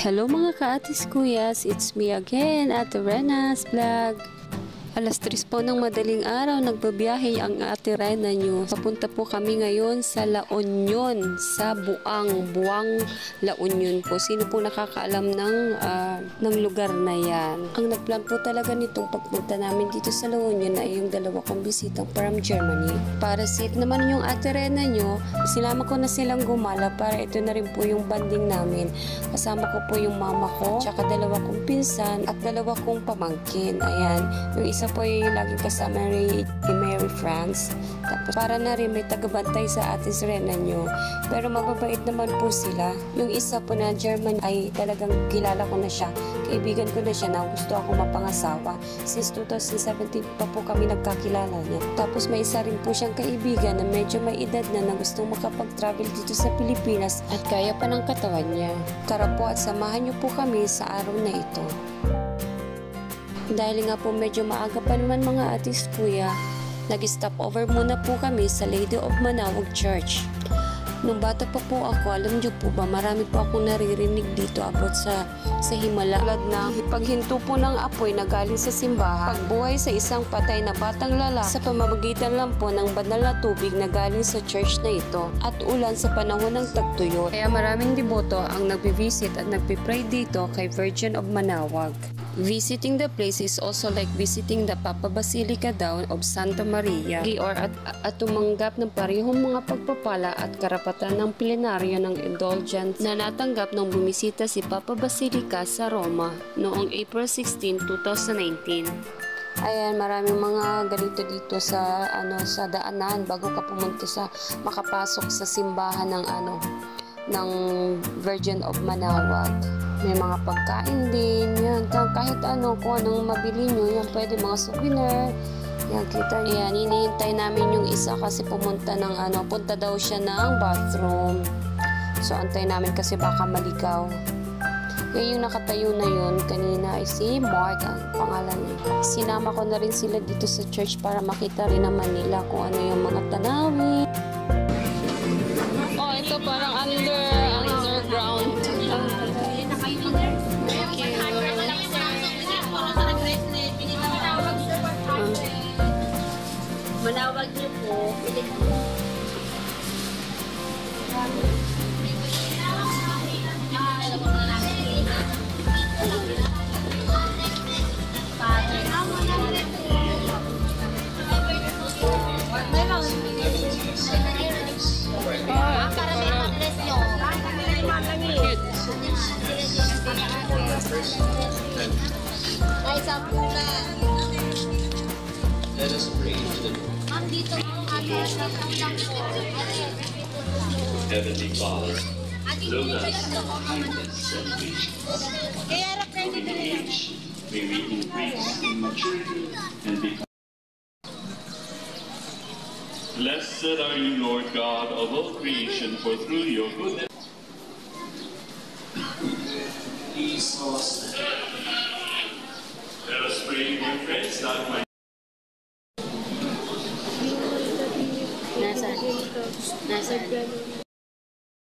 Hello mga ka-atis kuyas, it's me again, Ate Rena's Vlog. Alas 3 po ng madaling araw, nagbabiyahe ang Ate Rena nyo. Papunta po kami ngayon sa La Union, sa Buang La Union po. Sino po nakakaalam ng lugar na yan? Ang nagplan po talaga nitong pagpunta namin dito sa La Union ay yung dalawa kong bisitang from Germany. Para safe naman yung Ate Rena nyo, sinama ko na silang gumala para ito na rin po yung banding namin. Kasama ko po yung mama ko, tsaka dalawa kong pinsan at dalawa kong pamangkin. Ayan, yung isa po yung laging kasama ni Mary France. Tapos para na rin may tagabantay sa Ate Rena nyo. Pero mababait naman po sila. Yung isa po na German ay talagang kilala ko na siya. Kaibigan ko na siya na gusto ako mapangasawa. Since 2017 pa po kami nagkakilala niya. Tapos may isa rin po siyang kaibigan na medyo may edad na gustong makapag-travel dito sa Pilipinas at kaya pa ng katawan niya. Tara po at samahan niyo po kami sa araw na ito. Dahil nga po medyo maaga pa naman mga atis kuya, nag-stop over muna po kami sa Lady of Manaoag Church. Nung bata pa po ako, alam niyo po ba, marami po akong naririnig dito about sa Himala. Tulad na paghinto po ng apoy na galing sa simbahan, pagbuhay sa isang patay na batang lalaki sa pamamagitan lang po ng banal na tubig na galing sa church na ito, at ulan sa panahon ng tagtuyot. Kaya maraming deboto ang nagbivisit at nagpipray dito kay Virgin of Manaoag. Visiting the place is also like visiting the Papa Basilica daw of Santa Maria Gior at tumanggap ng parehong mga pagpapala at karapatan ng plenaryo ng indulgence na natanggap nung bumisita si Papa Basilica sa Roma noong April 16, 2019. Ayan, maraming mga ganito dito sa sa daanan bago ka pumunta sa makapasok sa simbahan ng Virgin of Manaoag. May mga pagkain din, yan. Kahit kung anong mabili nyo, yan, pwede mga souvenir. Yan, kita. Yan, hinihintay namin yung isa kasi punta daw siya ng bathroom. So, antay namin kasi baka maligaw. Yan, yung nakatayo na yun, kanina ay si Mark, ang pangalan niya. Sinama ko na rin sila dito sa church para makita rin naman nila kung ano yung mga tanawin. Oh, ito parang underground. Manawag niyo po. Ay, sampuna. Let us pray to the Lord. Heavenly Father, look us kindness and patience. In age, may we increase in maturity and become. Blessed are you, Lord God of all creation, for through your goodness. Please us. Let us pray, dear friends, that my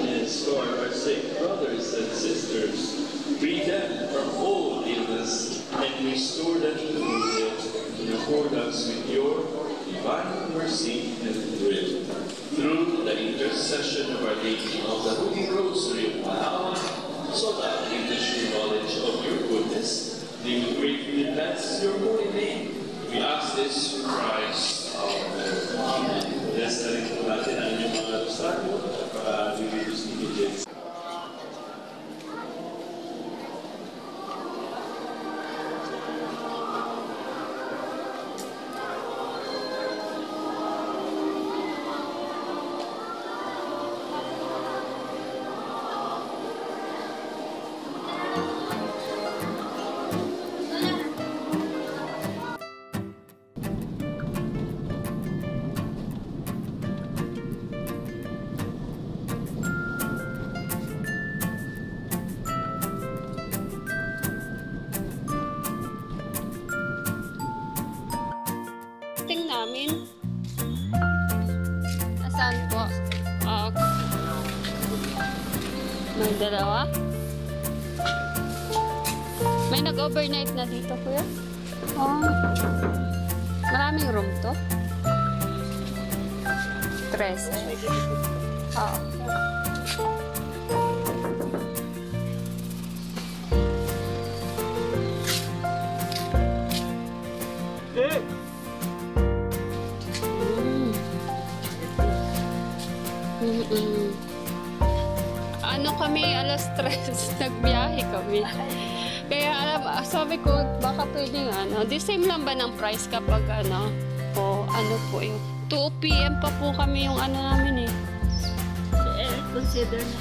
restore our sick brothers and sisters, free them from all illness, and restore them to good in accordance with your divine mercy and will. Through the intercession of our Lady of the Holy Rosary of Manaoag, so that in the true knowledge of your goodness, they will greatly advance your holy name. We ask this through Christ our Lord. Amen. Bless na rin po natin ang inyong mga rosaryo para bibigos ni Gidget. Namin. Nasaan po? May dalawa? May nag-overnight na dito, kuya? Oh. Maraming room to? 13. Oo. Mm-mm. Ano kami, alas 3, nagbiyahe kami. Kaya sabi ko, baka pwedeng the same lang ba ng price kapag ano po yung 2 p.m. pa po kami yung namin eh. Consider na.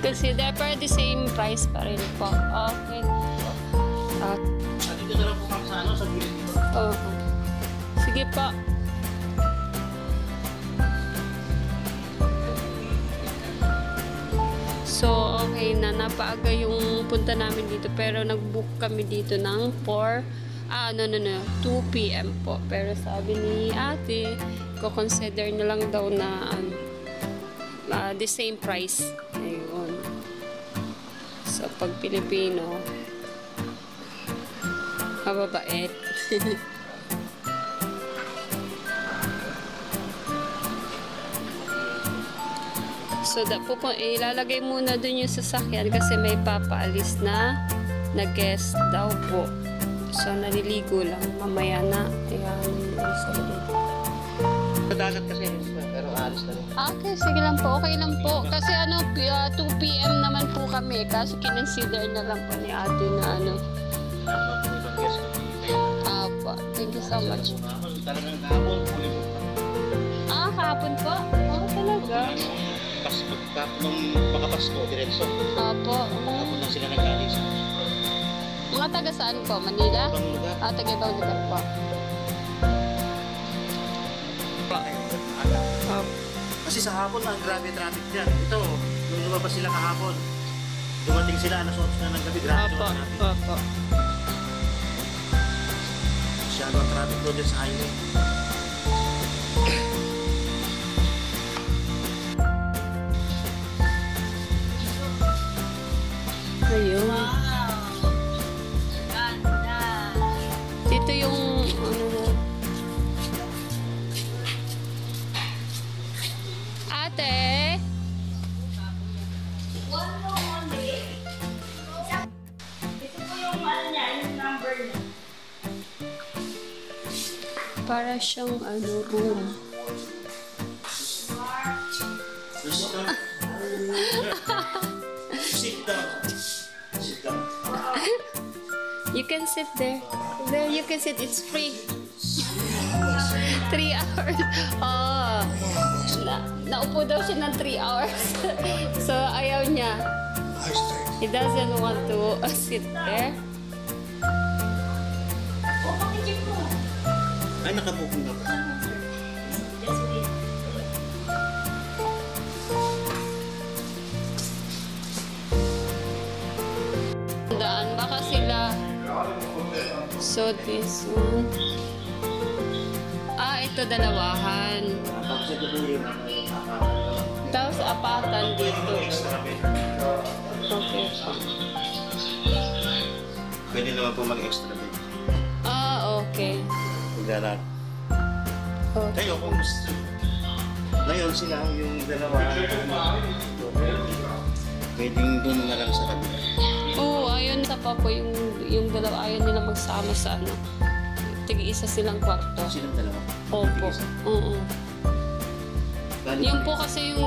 Consider, pero the same price pa rin po. Okay. Dito na lang po ma'am sa gilid dito. Oh. Sige po. So, okay na. Napaaga yung punta namin dito. Pero nag-book kami dito ng 2 p.m. po. Pero sabi ni ate, ko-consider na lang daw na the same price. Ayun. So, pag Pilipino, mababait. So, ilalagay muna dun yung sasakyan kasi may papaalis na guest daw po. So, naliligo lang. Mamaya na. Ayan, sa likod. Dagat kasi, pero alis na rin. Okay, sige lang po. Okay lang po. Kasi 2 p.m. naman po kami. Kasi kinonsider na lang po ni ate na Apo. Thank you so much. Talagang kahapon po yung Kahapon po? Talaga? nung makapasko, diretso. Apo. Kahapon lang sila nag-alis. Mga taga saan po? Manila? Ibang lugar. Taga ibang lugar po. Kasi sa hapon na, grabe traffic dyan. Ito, nung lumabas sila kahapon, dumating sila alas 8 na ng gabi, grabe Apo. yung traffic. Apo. Masyado ang traffic doon dyan sa highway. Ayun. Ganda. Dito yung Ate! One more only. Ito po yung niya, yung number niya. Para siyang room. Sit down. Sit down. You can sit there. There you can sit. It's free. 3 hours. Oh. Naupo daw siya ng 3 hours. So, ayaw niya. He doesn't want to sit there. O, pakicip mo. Ay, nakabooking na ba? Daan baka sila. So, this one. Ito dalawahan. Tapos ito po yung Tapos apatan dito. Okay. pwede naman po mag-extra bed. Okay. Maglalak. Okay. Kayo kung gusto. Ngayon sila yung dalawa. Pwedeng doon na lang sa kabila. Oo, ayun sa papa yung dalawa ayaw nila magsama sa Tig-isa silang kwarto. Silang dalawa. Opo. Oo. Bali, Yung po kasi 3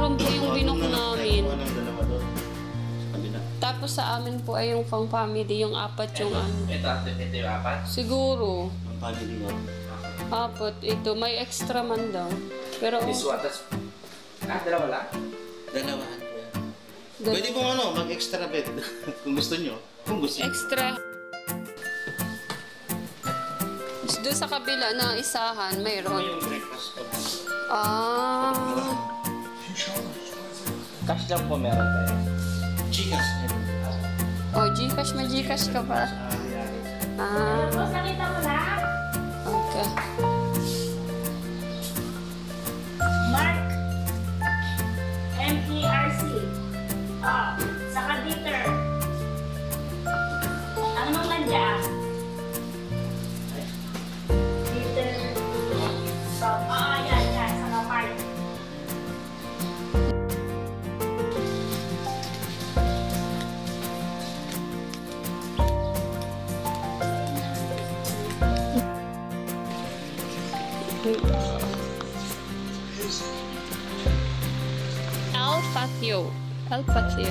room po yung binook namin. Tayo ng dalawa doon. Sa kabila. Tapos sa amin po ay yung pang family, yung 4 yung Ito yung apat? Siguro. Ang family mo. 4. Ito, may extra man daw. Pero This one, tas... dalawa lang? Dalawahan po yan. Pwede pong mag-extra bed. Kung gusto nyo. Kung gusto nyo. extra. Doon sa kabila na isahan, mayroon. Yung breakfast po. Cash lang po meron tayo. Chicas. Gcash, may Gcash ka ba? Tapos nakita mo na? Okay. Mark. MPRC. Saka Dieter. El Patio.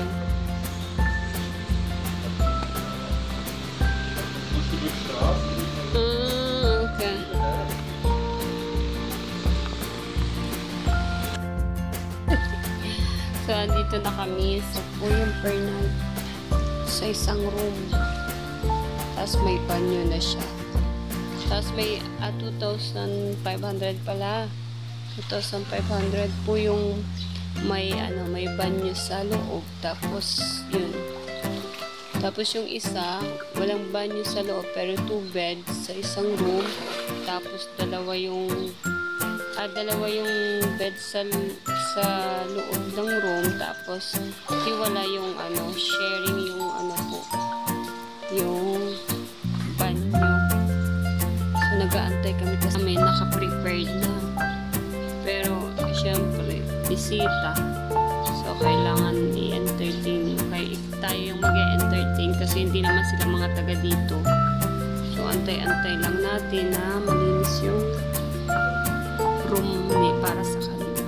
Okay. So, andito na kami sa Puyong Bernal sa isang room. Tapos may banyo na siya. Tapos may 2,500 pala. 2,500 po yung may banyo sa loob. Tapos yun. Tapos yung isa, walang banyo sa loob pero 2 beds sa isang room. Tapos dalawa yung bed sa loob ng room. Tapos hiwala yung sharing yung yung banyo. So nag-aantay kami kasi may naka-prepared na. Pero syempre, bisita. So kailangan i-entertain. Kaya tayo yung mag-e-entertain kasi hindi naman sila mga taga dito. So antay-antay lang natin na malinis yung room para sa kanila.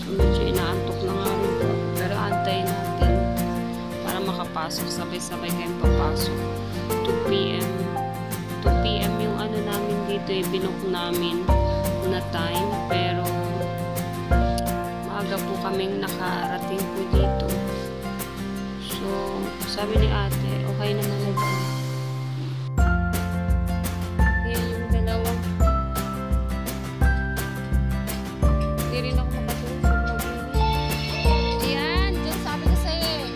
So medyo inaantok na nga rin po. Pero antay natin para makapasok. Sabay-sabay kayong papasok. 2 p.m. 2 p.m. yung namin dito. Ibinok namin na time. Pero maaga po kaming nakarating po dito. So sabi ni ate, okay naman na ba? Yan yung dalawa. Hindi rin ako makatulog sa mobile. Yan, dyan sabi ko sa'yo eh.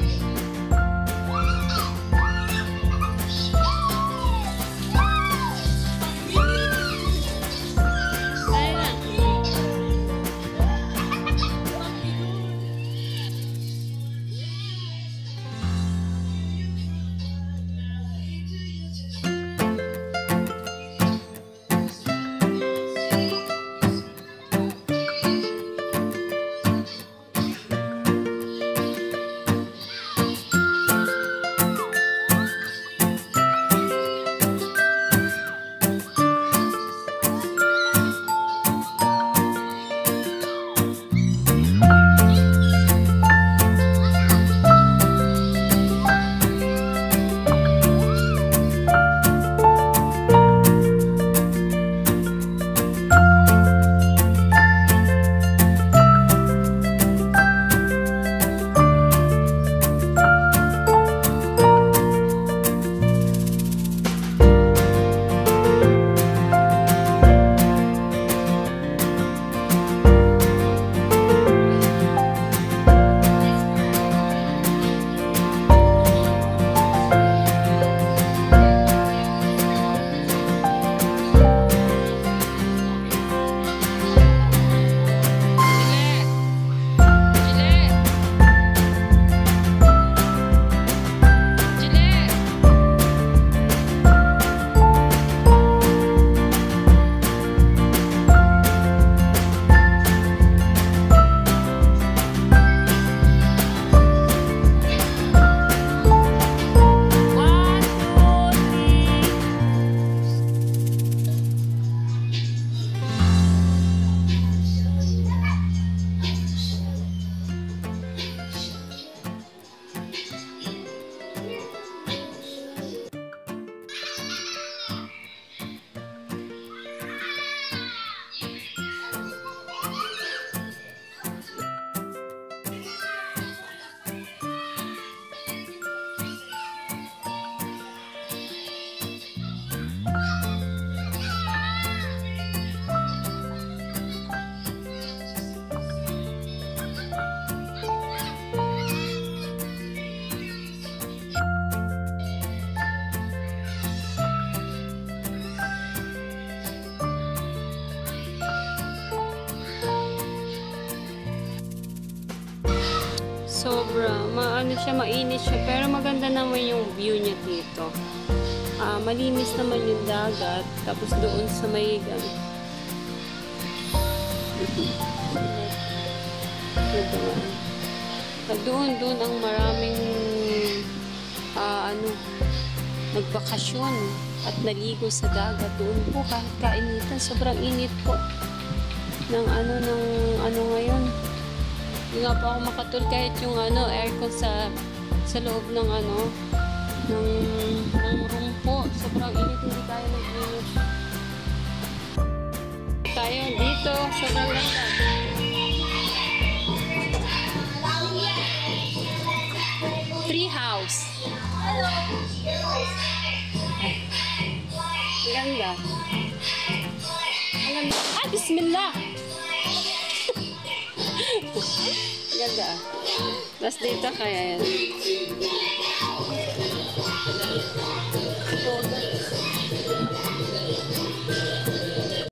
Tayo na. Sobra, mainit siya, pero maganda naman yung view niya dito. Malinis naman yung dagat, tapos doon sa may doon ang maraming nagbakasyon at naligo sa dagat doon po kahit kainitan. Sobrang init po ng ngayon. Hindi nga po ako makatul kahit yung aircon sa loob ng ng room po. Sobrang init, hindi kaya ng init. Tayo dito, sobrang ganda. Tree house. Ang ganda. Ang ganda. Ah, bismillah! Ang ganda. Tapos dito kaya yan.